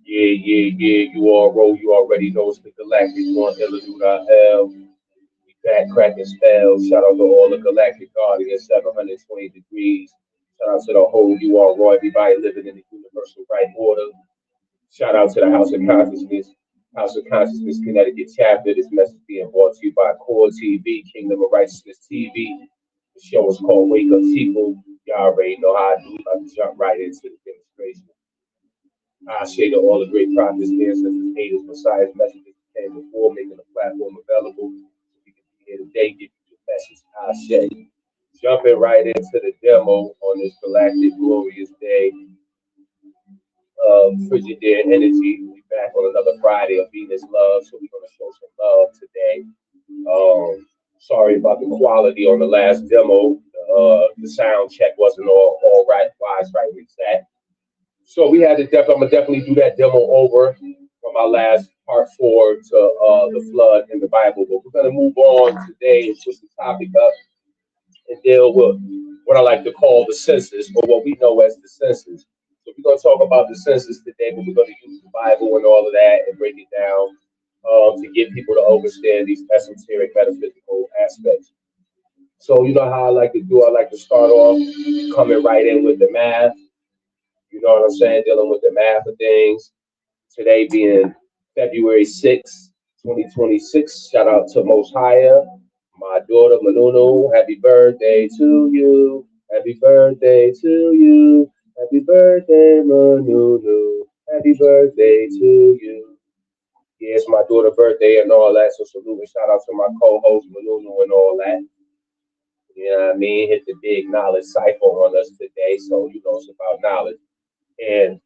Yeah. You all roll. You already know it's the Galactic One, Hell. We back cracking spells. Shout out to all the Galactic Guardians, 720 degrees. Shout out to the whole you all roll. Everybody living in the universal right order. Shout out to the House of Consciousness Connecticut chapter. This message being brought to you by Core TV, Kingdom of Righteousness TV. The show is called Wake Up Sheeple. Y'all already know how I do. I jump right into the demonstration. I say to all the great prophets, ancestors, haters, Messiah's messages came before, making the platform available so we can be here today, give you the message. I say, jumping right into the demo on this galactic glorious day of Frigidaire energy. We back on another Friday of Venus love, so we're gonna show some love today. Sorry about the quality on the last demo. The sound check wasn't all right, wise, right, exact. So we had to I'm gonna definitely do that demo over from our last part 4 to the flood in the Bible. But we're gonna move on today and switch the topic up and deal with what I like to call the senses, or what we know as the senses. So we're gonna talk about the senses today, but we're gonna use the Bible and all of that and break it down to get people to understand these esoteric metaphysical aspects. So you know how I like to do, I like to start off coming right in with the math. You know what I'm saying? Dealing with the math of things. Today being February 6th, 2026. Shout out to Most Higher, my daughter Manunu. Happy birthday to you. Happy birthday to you. Happy birthday, Manunu. Happy birthday to you. Yeah, it's my daughter's birthday and all that. So salute and shout out to my co-host Manunu and all that. You know what I mean? Hit the big knowledge cipher on us today. So you know it's about knowledge. And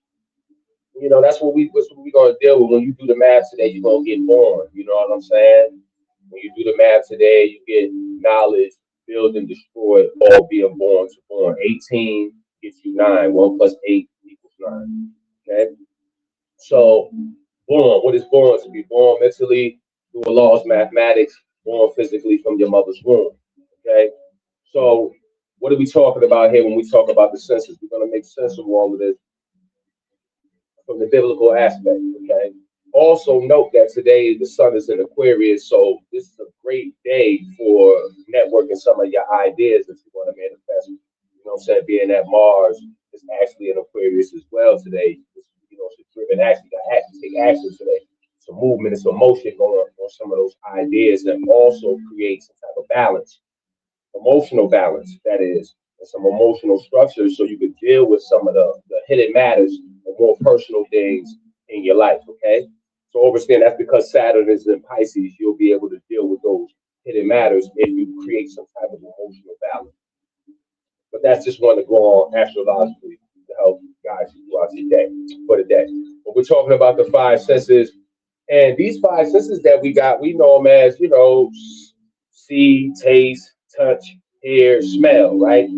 that's what we gonna deal with. When you do the math today, you're gonna get born. You know what I'm saying? When you do the math today, you get knowledge, build and destroy, all being born to born. 18 gets you 9. 1 plus 8 equals 9. Okay? So born, what is born? To be born mentally through a laws mathematics, born physically from your mother's womb. Okay? So what are we talking about here when we talk about the senses? We're gonna make sense of all of this from the biblical aspect, okay? Also note that today the sun is in Aquarius, so this is a great day for networking some of your ideas if you want to manifest. You know what I'm saying? Being that Mars is actually in Aquarius as well today. It's driven action. You got to actually take action today. Some movement and some motion going on some of those ideas that also create some type of balance, emotional balance, that is, and some emotional structures so you can deal with some of the hidden matters and more personal things in your life, okay? So understand that's because Saturn is in Pisces, you'll be able to deal with those hidden matters if you create some type of emotional balance. But that's just one to go on astrologically to help guide you throughout your day, for the day. But we're talking about the 5 senses, and these 5 senses that we got, we know them as, see, taste, touch, hear, smell, right?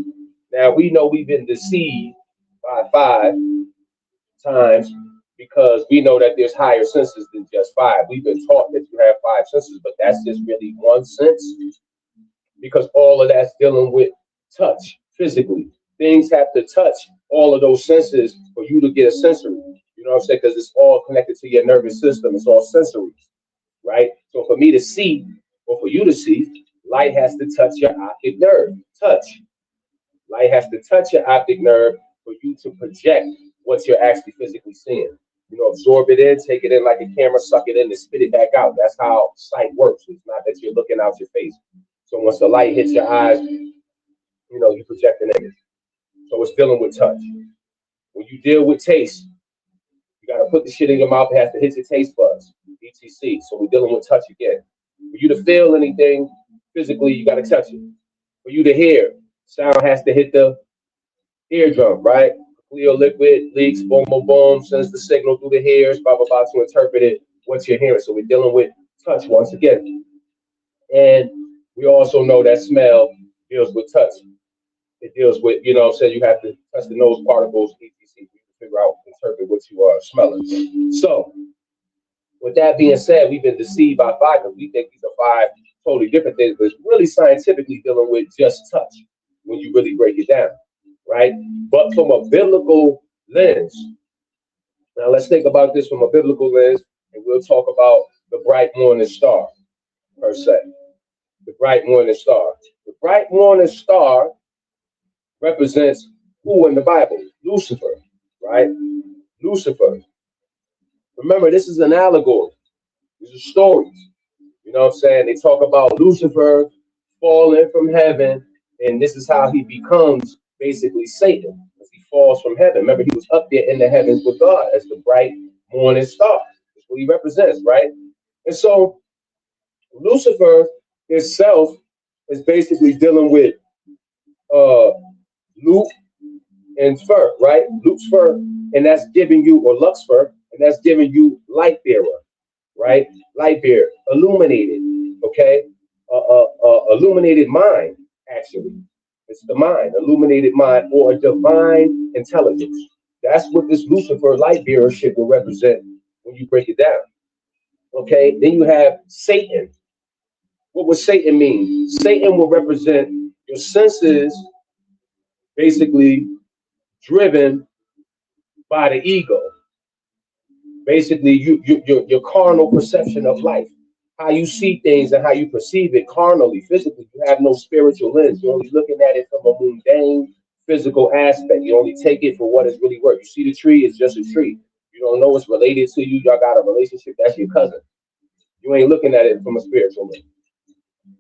Now we know we've been deceived by 5 times because we know that there's higher senses than just 5. We've been taught that you have 5 senses, but that's just really one sense because all of that's dealing with touch physically. Things have to touch all of those senses for you to get a sensory. You know what I'm saying? Because it's all connected to your nervous system. It's all sensory, right? So for me to see, or for you to see, light has to touch your optic nerve. Touch. Light has to touch your optic nerve for you to project what you're actually physically seeing. Absorb it in, take it in like a camera, suck it in, and spit it back out. That's how sight works. It's not that you're looking out your face. So once the light hits your eyes, you project an image. So it's dealing with touch. When you deal with taste, you got to put the shit in your mouth. It has to hit your taste buds, etc. So we're dealing with touch again. For you to feel anything physically, you got to touch it. For you to hear, sound has to hit the eardrum, right? Clear liquid leaks, boom, boom, boom, sends the signal through the hairs, blah, blah, blah, to interpret it, what you're hearing. So we're dealing with touch once again. And we also know that smell deals with touch. It deals with, you have to touch the nose particles, etc. to figure out, interpret what you are smelling. So, with that being said, we've been deceived by 5 because we think these are 5 totally different things, but it's really scientifically dealing with just touch when you really break it down, right? But from a biblical lens, Now let's think about this from a biblical lens, and we'll talk about the bright morning star per se. The bright morning star. The bright morning star represents who in the Bible? Lucifer, right? Lucifer. Remember, this is an allegory. These are stories. You know what I'm saying? They talk about Lucifer falling from heaven, and this is how he becomes basically Satan, as he falls from heaven. Remember, he was up there in the heavens with God as the bright morning star. That's what he represents, right? And so Lucifer itself is basically dealing with uh Luke and fur, right? Luke's fur, and that's giving you, or Luxfer, and that's giving you light bearer, right? Light bearer, illuminated, okay? Illuminated mind, actually. It's the mind, illuminated mind, or a divine intelligence. That's what this Lucifer light bearership will represent when you break it down. Okay, then you have Satan. What would Satan mean? Satan will represent your senses, basically driven by the ego. Basically, your carnal perception of life, how you see things and how you perceive it carnally, physically. You have no spiritual lens. You're only looking at it from a mundane physical aspect. You only take it for what it's really worth. You see the tree, it's just a tree. You don't know it's related to you. Y'all got a relationship. That's your cousin. You ain't looking at it from a spiritual lens.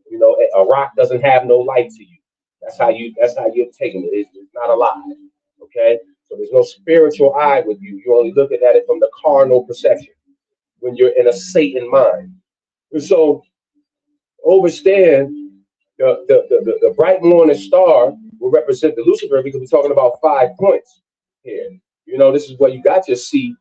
You know, a rock doesn't have no light to you. That's how you're taking it. It's not alive. Okay? So there's no spiritual eye with you. You're only looking at it from the carnal perception when you're in a Satan mind. And so understand the bright morning star will represent the Lucifer because we're talking about 5 points here. You know, this is where you got your see,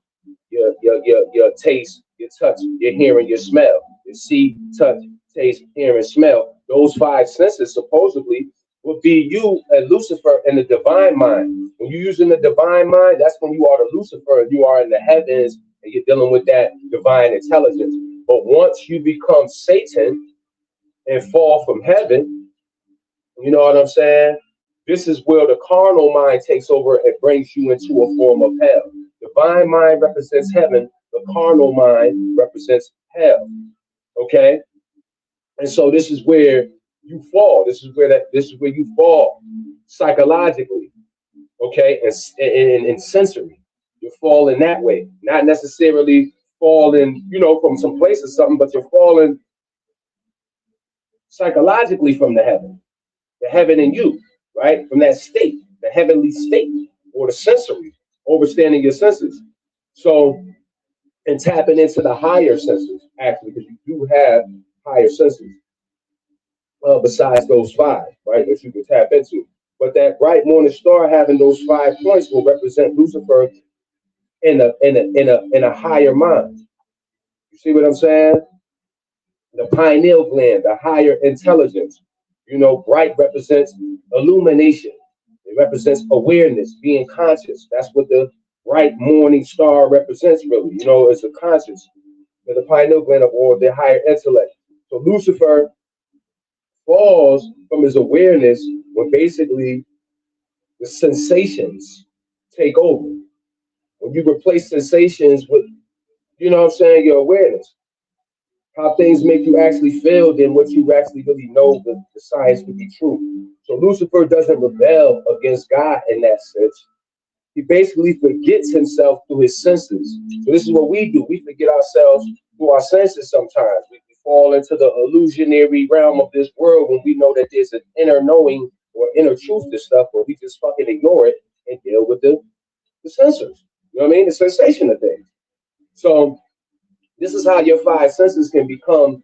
your taste, your touch, your hearing, your smell. Your see, touch, taste, hear, and smell. Those five senses supposedly will be you and Lucifer in the divine mind. When you're using the divine mind, that's when you are the Lucifer and you are in the heavens and you're dealing with that divine intelligence. But once you become Satan and fall from heaven, you know what I'm saying? This is where the carnal mind takes over and brings you into a form of hell. Divine mind represents heaven. The carnal mind represents hell. Okay, and so this is where you fall. This is where you fall psychologically. Okay, and sensory. You fall in that way, not necessarily falling, you know, from some place or something, but you're falling psychologically from the heaven in you, right? From that state, the heavenly state, or the sensory, overstanding your senses. So, and tapping into the higher senses, actually, because you do have higher senses besides those five, right, that you can tap into. But that bright morning star having those 5 points will represent Lucifer in a higher mind. You see what I'm saying? The pineal gland, the higher intelligence. You know, bright represents illumination. It represents awareness, being conscious. That's what the bright morning star represents, really. You know, it's a conscious, the pineal gland or the higher intellect. So Lucifer falls from his awareness when basically the sensations take over. When you replace sensations with, you know what I'm saying, your awareness, how things make you actually feel than what you actually really know the science to be true. So Lucifer doesn't rebel against God in that sense. He basically forgets himself through his senses. So this is what we do. We forget ourselves through our senses sometimes. We fall into the illusionary realm of this world when we know that there's an inner knowing or inner truth to stuff, but we just fucking ignore it and deal with the sensors. You know what I mean? The sensation of things. So this is how your five senses can become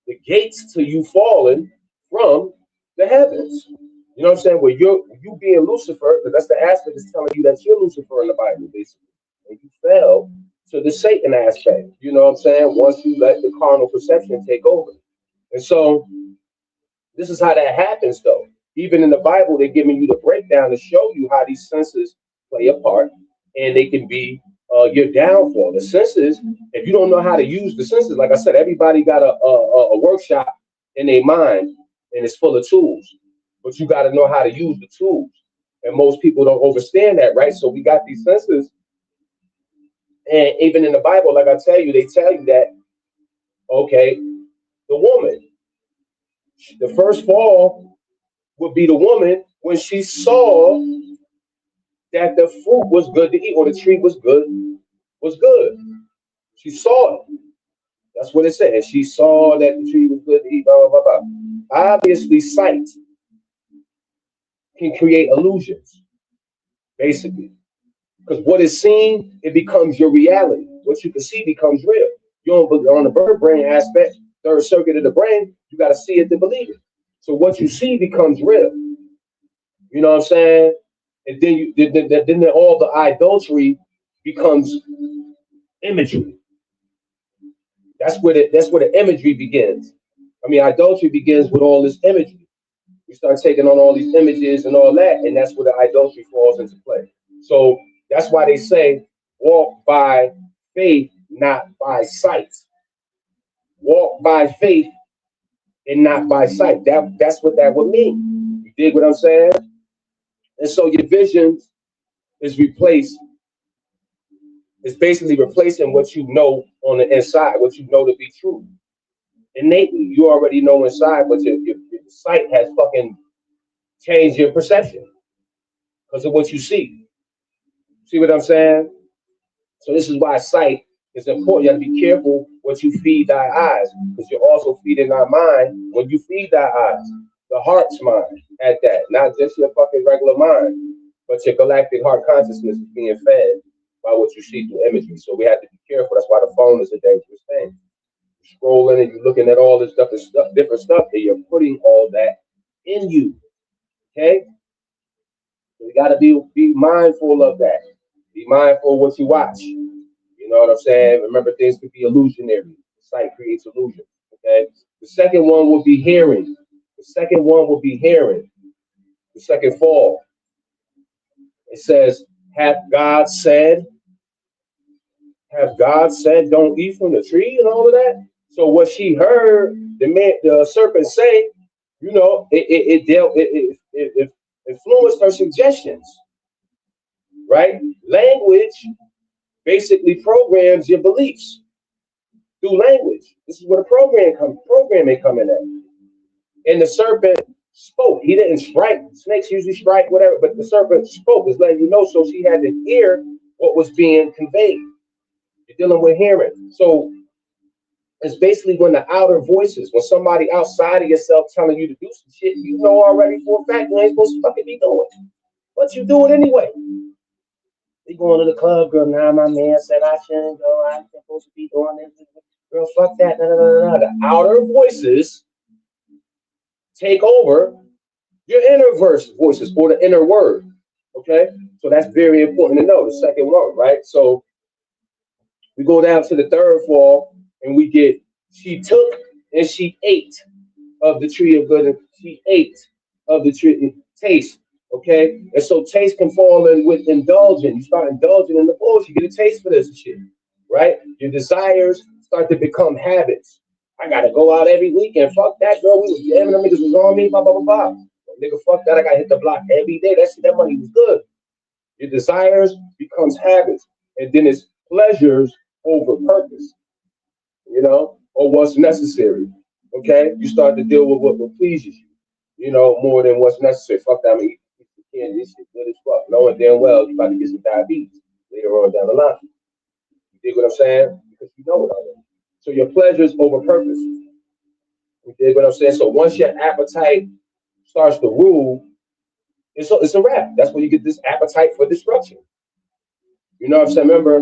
the gates to you falling from the heavens. You know what I'm saying? Where you being Lucifer, because that's the aspect that's telling you that you're Lucifer in the Bible, basically. And you fell to the Satan aspect. You know what I'm saying? Once you let the carnal perception take over. And so this is how that happens, though. Even in the Bible, they're giving you the breakdown to show you how these senses play a part, and they can be your downfall. The senses, if you don't know how to use the senses, like I said, everybody got a workshop in their mind, and it's full of tools, but you got to know how to use the tools. And most people don't understand that, right? So we got these senses And even in the Bible, like I tell you, they tell you that, okay, the woman, the first fall would be the woman when she saw that the fruit was good to eat, or the tree was good. She saw it. That's what it said. She saw that the tree was good to eat, blah, blah, blah, blah. Obviously, sight can create illusions, basically. Because what is seen, it becomes your reality. What you can see becomes real. You don't believe on the bird brain aspect, third circuit of the brain, you got to see it to believe it. So what you see becomes real. You know what I'm saying? And then then all the idolatry becomes imagery. That's where the imagery begins. I mean, idolatry begins with all this imagery. You start taking on all these images and all that, and that's where the idolatry falls into play. So that's why they say, walk by faith, not by sight. Walk by faith and not by sight. That's what that would mean. You dig what I'm saying? And so your vision is replaced. It's basically replacing what you know on the inside, what you know to be true. Innately, you already know inside, but your sight has fucking changed your perception because of what you see. See what I'm saying? So this is why sight is important. You have to be careful what you feed thy eyes, because you're also feeding thy mind when you feed thy eyes. The heart's mind at that, not just your fucking regular mind, but your galactic heart consciousness is being fed by what you see through imagery. So we have to be careful. That's why the phone is a dangerous thing. You're scrolling and you're looking at all this different stuff, and you're putting all that in you. Okay? So you gotta be mindful of that. Be mindful of what you watch. You know what I'm saying? Remember, things could be illusionary. Sight creates illusion. Okay. The second one will be hearing. The second one will be hearing. The second fall. It says, "Hath God said? Have God said, don't eat from the tree," and all of that? So what she heard the serpent say, it influenced her suggestions, right? Language basically programs your beliefs through language. This is where the programming come in at. And the serpent spoke. He didn't strike. Snakes usually strike, whatever, but the serpent spoke. It's letting you know, so she had to hear what was being conveyed. You're dealing with hearing. So it's basically when the outer voices, when somebody outside of yourself telling you to do some shit you know already for a fact you ain't supposed to fucking be doing. But you do it anyway. We going to the club, girl. Now my man said I shouldn't go. I'm supposed to be doing this. Girl, fuck that. Nah, nah, nah, nah. The outer voices take over your inner voices or the inner word. Okay? So that's very important to know. The second one, right? So we go down to the third fall and we get, she took and she ate of the tree of good, and she ate of the tree, taste. Okay? And so taste can fall in with indulging. You start indulging in the bullshit, you get a taste for this shit. Right? Your desires start to become habits. I gotta go out every weekend. Fuck that, girl. We was jamming, them niggas was on me, blah, blah, blah, blah. Nigga, fuck that. I gotta hit the block every day. That money was good. Your desires becomes habits. And then it's pleasures over purpose, or what's necessary. Okay? You start to deal with what pleases you, more than what's necessary. Fuck that, I mean, this shit good as fuck. Knowing damn well you about to get some diabetes later on down the line. You dig what I'm saying? Because you know it already. So your pleasures over purpose. You dig what I'm saying? So once your appetite starts to rule, it's a wrap. That's when you get this appetite for destruction. You know what I'm saying? Remember,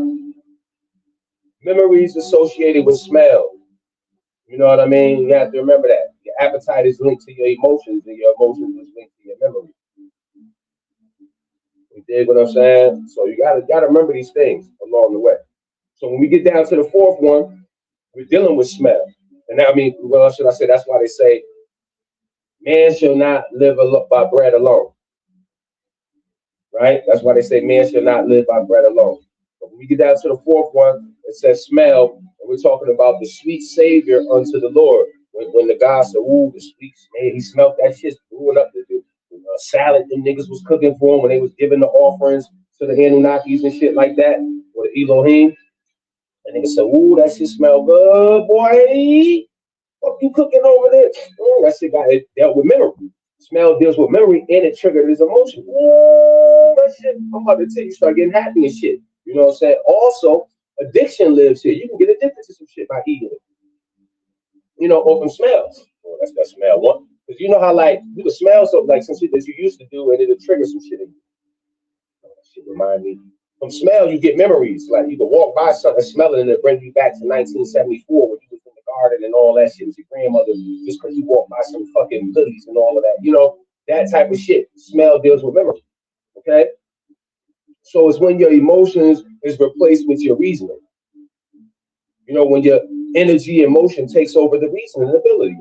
memories associated with smell. You know what I mean? You have to remember that. Your appetite is linked to your emotions, and your emotions is linked to your memory. You dig what I'm saying? So you gotta remember these things along the way. So when we get down to the fourth one, we're dealing with smell. And I mean, well, should I say? That's why they say, man shall not live by bread alone. Right? That's why they say, man shall not live by bread alone. But when we get down to the fourth one, it says smell, and we're talking about the sweet savior unto the Lord. When the guy said, ooh, the sweet, man, he smelled that shit brewing up the salad them niggas was cooking for him when they was giving the offerings to the Anunnakis and shit like that, or the Elohim. And nigga said, ooh, that shit smell good, boy. What you cooking over there? Oh, that shit got it dealt with memory. Smell deals with memory and it triggered his emotion. Ooh, that shit. I'm about to tell you, start getting happy and shit. You know what I'm saying? Also, addiction lives here. You can get addicted to some shit by eating it. You know, or from smells. Oh, that's that smell one. Because you know how like you can smell something like some shit that you used to do and it'll trigger some shit in you. Oh, that shit remind me. From smell, you get memories. Like you can walk by something, smell it, and it brings you back to 1974 when you was in the garden and all that shit with your grandmother, just because you walked by some fucking goodies and all of that. You know, that type of shit. Smell deals with memory. Okay? So it's when your emotions is replaced with your reasoning. You know, when your energy emotion takes over the reasoning ability.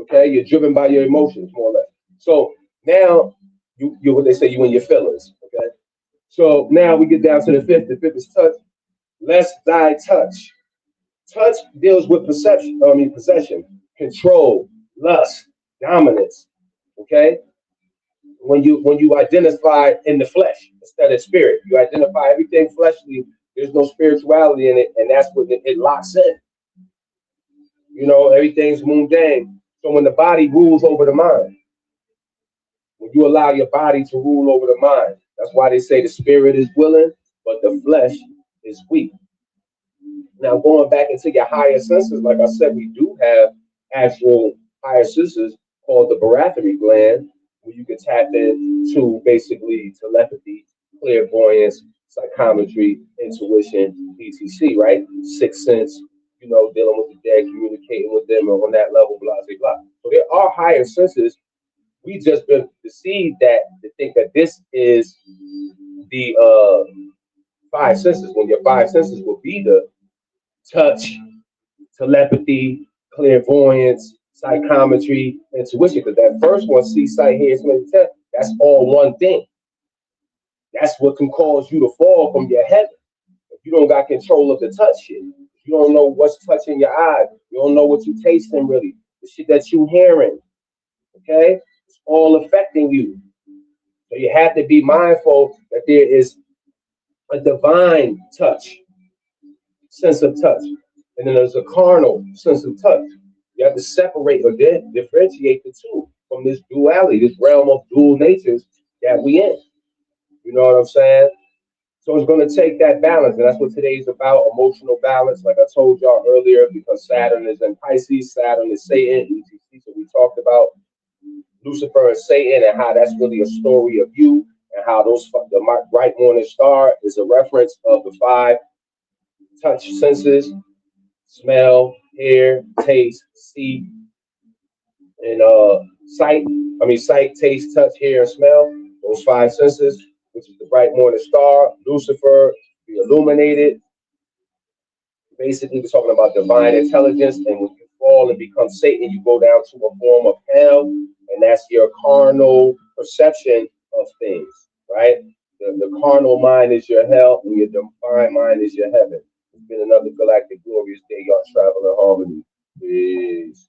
Okay, you're driven by your emotions more or less. So now you what they say you in your feelings. Okay, so now we get down to the fifth. The fifth is touch. Lest thy touch. Touch deals with perception. I mean possession, control, lust, dominance. Okay, when you identify in the flesh instead of spirit, you identify everything fleshly. There's no spirituality in it, and that's what it locks in. You know, everything's mundane. So when the body rules over the mind, when you allow your body to rule over the mind, that's why they say the spirit is willing, but the flesh is weak. Now, going back into your higher senses, like I said, we do have actual higher senses called the barothemy gland, where you can tap into basically telepathy, clairvoyance, psychometry, intuition, etc. Right? Sixth sense, you know, dealing with the dead, communicating with them on that level, blah, blah, blah. So there are higher senses. We just been deceived that to think that this is the five senses, when your five senses will be the touch, telepathy, clairvoyance, psychometry, intuition. Because that first one, see, sight, hear, smell, touch, that's all one thing. That's what can cause you to fall from your heaven. If you don't got control of the touch shit, you don't know what's touching your eyes. You don't know what you tasting really. The shit that you hearing, okay? It's all affecting you. So you have to be mindful that there is a divine touch, sense of touch, and then there's a carnal sense of touch. You have to separate or differentiate the two from this duality, this realm of dual natures that we in. You know what I'm saying? So it's going to take that balance, and that's what today's about: emotional balance. Like I told y'all earlier, because Saturn is in Pisces, Saturn is Satan, etc. So we talked about Lucifer and Satan, and how that's really a story of you, and how the bright morning star is a reference of the five touch senses: smell, hear, taste, see, and sight. I mean, sight, taste, touch, hear, and smell. Those five senses, which is the bright morning star, Lucifer, the illuminated. Basically, we're talking about divine intelligence, and when you fall and become Satan, you go down to a form of hell, and that's your carnal perception of things, right? The carnal mind is your hell, and your divine mind is your heaven. It's been another galactic glorious day, y'all. Travel in harmony. Peace.